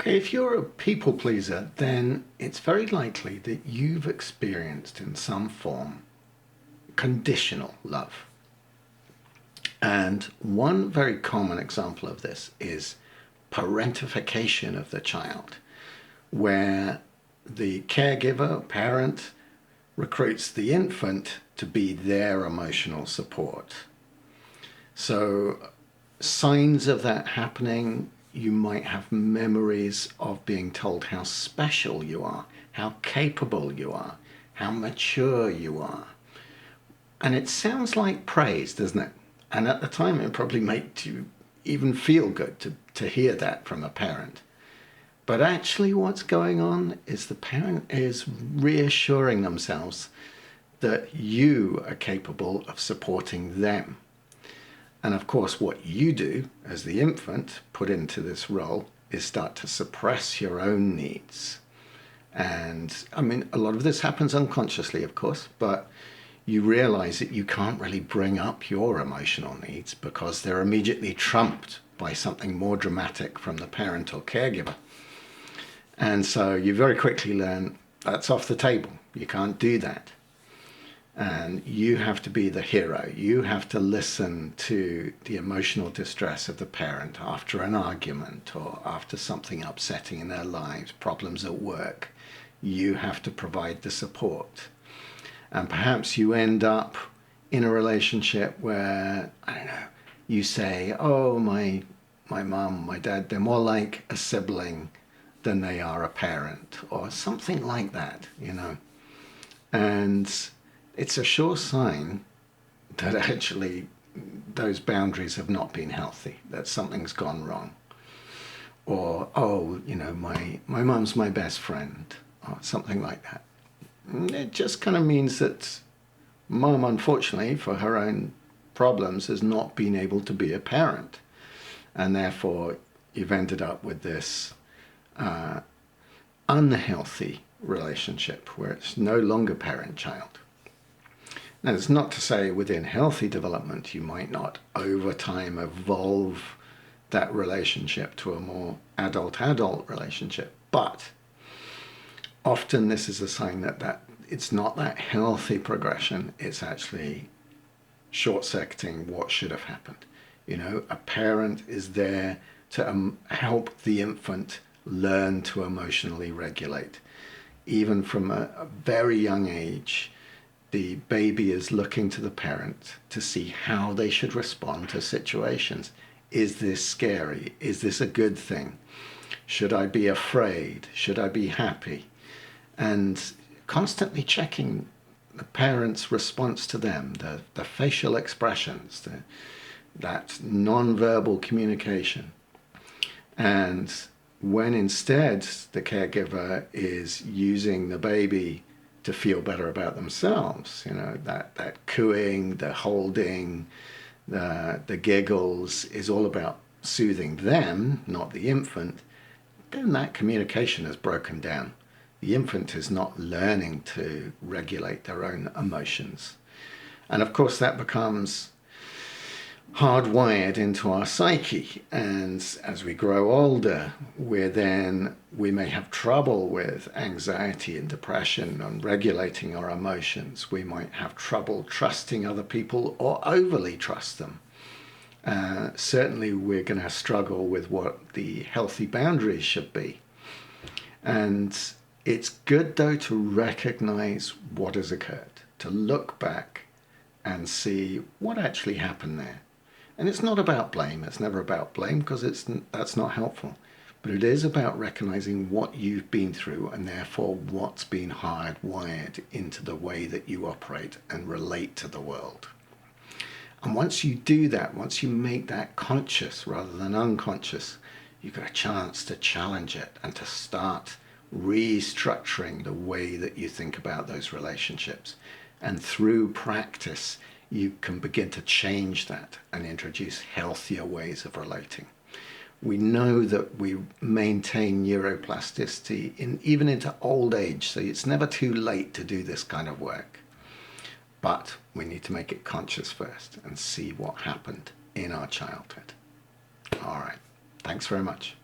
Okay, if you're a people pleaser, then it's very likely that you've experienced in some form conditional love. And one very common example of this is parentification of the child, where the caregiver, parent, recruits the infant to be their emotional support. So signs of that happening: you might have memories of being told how special you are, how capable you are, how mature you are. And it sounds like praise, doesn't it? And at the time, it probably made you even feel good to hear that from a parent. But actually what's going on is the parent is reassuring themselves that you are capable of supporting them. And of course, what you do as the infant put into this role is start to suppress your own needs. And I mean, a lot of this happens unconsciously, of course, but you realize that you can't really bring up your emotional needs because they're immediately trumped by something more dramatic from the parent or caregiver. And so you very quickly learn that's off the table. You can't do that. And you have to be the hero. You have to listen to the emotional distress of the parent after an argument or after something upsetting in their lives, problems at work. You have to provide the support. And perhaps you end up in a relationship where, I don't know, you say, oh, my mum, my dad, they're more like a sibling than they are a parent, or something like that, And it's a sure sign that actually those boundaries have not been healthy, that something's gone wrong. Or, oh, my mum's my best friend, or something like that. It just kind of means that mum, unfortunately, for her own problems, has not been able to be a parent. And therefore, you've ended up with this unhealthy relationship where it's no longer parent-child. Now, it's not to say within healthy development you might not over time evolve that relationship to a more adult-adult relationship, but often this is a sign that it's not that healthy progression. It's actually short-circuiting what should have happened. A parent is there to help the infant learn to emotionally regulate. Even from a very young age, the baby is looking to the parent to see how they should respond to situations. Is this scary? Is this a good thing? Should I be afraid? Should I be happy? And constantly checking the parent's response to them, the facial expressions, that non-verbal communication. And when instead the caregiver is using the baby to feel better about themselves, that cooing, the holding, the giggles is all about soothing them, not the infant, then that communication has broken down. The infant is not learning to regulate their own emotions. And of course that becomes hardwired into our psyche, and as we grow older, we may have trouble with anxiety and depression and regulating our emotions. We might have trouble trusting other people or overly trust them. Certainly we're going to struggle with what the healthy boundaries should be. And it's good, though, to recognize what has occurred, to look back and see what actually happened there. And it's not about blame. It's never about blame, because that's not helpful. But it is about recognizing what you've been through and therefore what's been hardwired into the way that you operate and relate to the world. And once you do that, once you make that conscious rather than unconscious, you've got a chance to challenge it and to start restructuring the way that you think about those relationships. And through practice, you can begin to change that and introduce healthier ways of relating. We know that we maintain neuroplasticity even into old age, so it's never too late to do this kind of work. But we need to make it conscious first and see what happened in our childhood. All right, thanks very much.